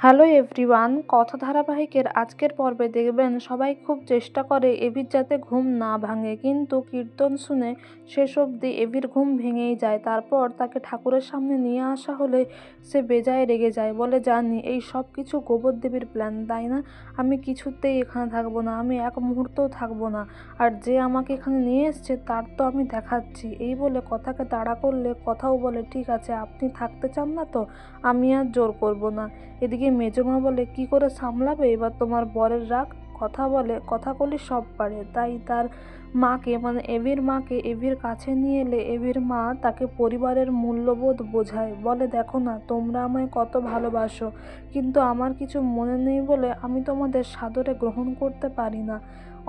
Hello everyone, কথা ধারাবাহিকের আজকের পর্বে দেখবেন সবাই খুব চেষ্টা করে এভির যাতে ঘুম না ভাঙে, কিন্তু কীর্তন শুনে শেষ অবধি এভির ঘুম ভেঙেই যায়। তারপর তাকে ঠাকুরের সামনে নিয়ে আসা হলে সে বেজায় রেগে যায়, বলে জানি এই সব কিছু গোবর দেবীর প্ল্যান, তাই না? আমি কিছুতেই এখানে থাকবো না, আমি এক মুহূর্তও থাকবো না, আর যে আমাকে এখানে নিয়ে এসছে তার তো আমি দেখাচ্ছি। এই বলে কথাকে তাড়া করলে কথাও বলে, ঠিক আছে আপনি থাকতে চান না তো আমি আর জোর করব না। এদিকে মেজমা বলে, কি করে সামলাবে এবার তোমার বরের রাগ? কথা বলে, কথা কলি সব পারে, তাই তার মাকে মানে এভির মাকে এভির কাছে নিয়ে এলে এভির মা তাকে পরিবারের মূল্যবোধ বোঝায়, বলে দেখো না তোমরা আমায় কত ভালোবাসো, কিন্তু আমার কিছু মনে নেই বলে আমি তোমাদের সাদরে গ্রহণ করতে পারি না।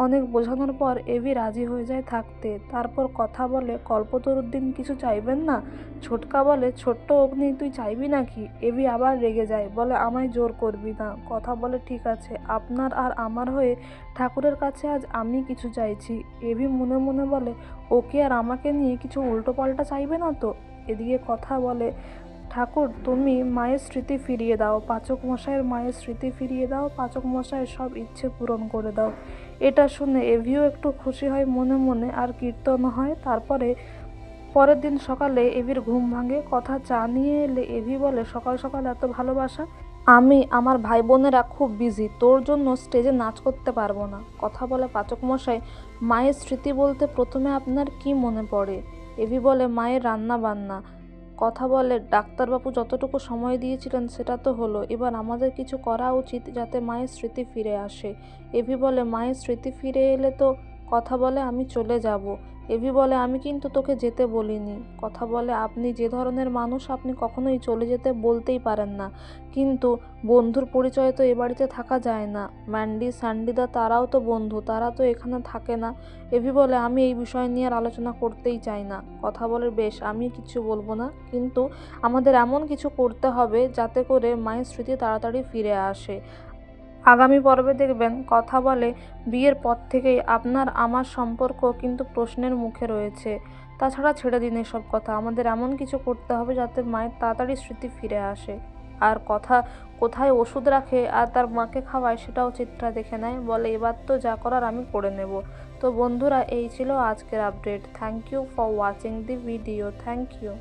অনেক বোঝানোর পর এভি রাজি হয়ে যায় থাকতে। তারপর কথা বলে, কল্পতরুর দিন কিছু চাইবেন না? ছোটকা বলে, ছোট্ট অগ্নি তুই চাইবি নাকি? এভি আবার রেগে যায়, বলে আমায় জোর করবি না। কথা বলে, ঠিক আছে আপনার আর আমার হয়ে ঠাকুরের কাছে আজ আমি কিছু চাইছি। এভি মনে মনে বলে, ওকে আর আমাকে নিয়ে কিছু উল্টোপাল্টা চাইবে না তো? এদিকে কথা বলে, ঠাকুর তুমি মায়ের স্মৃতি ফিরিয়ে দাও, পাচক মশাইয়ের মায়ের স্মৃতি ফিরিয়ে দাও, পাচক মশাইয়ের সব ইচ্ছে পূরণ করে দাও। এটা শুনে এভিও একটু খুশি হয় মনে মনে, আর কীর্তন হয়। তারপরে পরের দিন সকালে এভির ঘুম ভাঙে। কথা চা নিয়ে এলে এভি বলে, সকাল সকাল এত ভালোবাসা? আমি আমার ভাই বোনেরা খুব বিজি, তোর জন্য স্টেজে নাচ করতে পারবো না। কথা বলে, পাচক মশাই মায়ের স্মৃতি বলতে প্রথমে আপনার কি মনে পড়ে? এভি বলে, মায়ের রান্না বান্না। কথা বলে, ডাক্তারবাবু যতটুকু সময় দিয়েছিলেন সেটা তো হলো, এবার আমাদের কিছু করা উচিত যাতে মায়ের স্মৃতি ফিরে আসে। এভি বলে, মায়ের স্মৃতি ফিরে এলে তো কথা বলে আমি চলে যাব। এভি বলে, আমি কিন্তু তোকে যেতে বলিনি। কথা বলে, আপনি যে ধরনের মানুষ আপনি কখনোই চলে যেতে বলতেই পারেন না, কিন্তু বন্ধুর পরিচয়ে তো এ বাড়িতে থাকা যায় না। ম্যান্ডি স্যান্ডিদা তারাও তো বন্ধু, তারা তো এখানে থাকে না। এভি বলে, আমি এই বিষয় নিয়ে আর আলোচনা করতেই চাই না। কথা বলে, বেশ আমি কিছু বলবো না, কিন্তু আমাদের এমন কিছু করতে হবে যাতে করে মায়ের স্মৃতি তাড়াতাড়ি ফিরে আসে। আগামী পর্বে দেখবেন কথা বলে, বিয়ের পর থেকেই আপনার আমার সম্পর্ক কিন্তু প্রশ্নের মুখে রয়েছে। তাছাড়া ছেড়ে দিন এসব কথা, আমাদের এমন কিছু করতে হবে যাতে মায়ের তাড়াতাড়ি স্মৃতি ফিরে আসে। আর কথা কোথায় ওষুধ রাখে আর তার মাকে খাওয়ায় সেটাও চিত্রা দেখে নেয়, বলে এবার তো যা করার আমি করে নেব। তো বন্ধুরা, এই ছিল আজকের update. Thank you for watching the video. Thank you.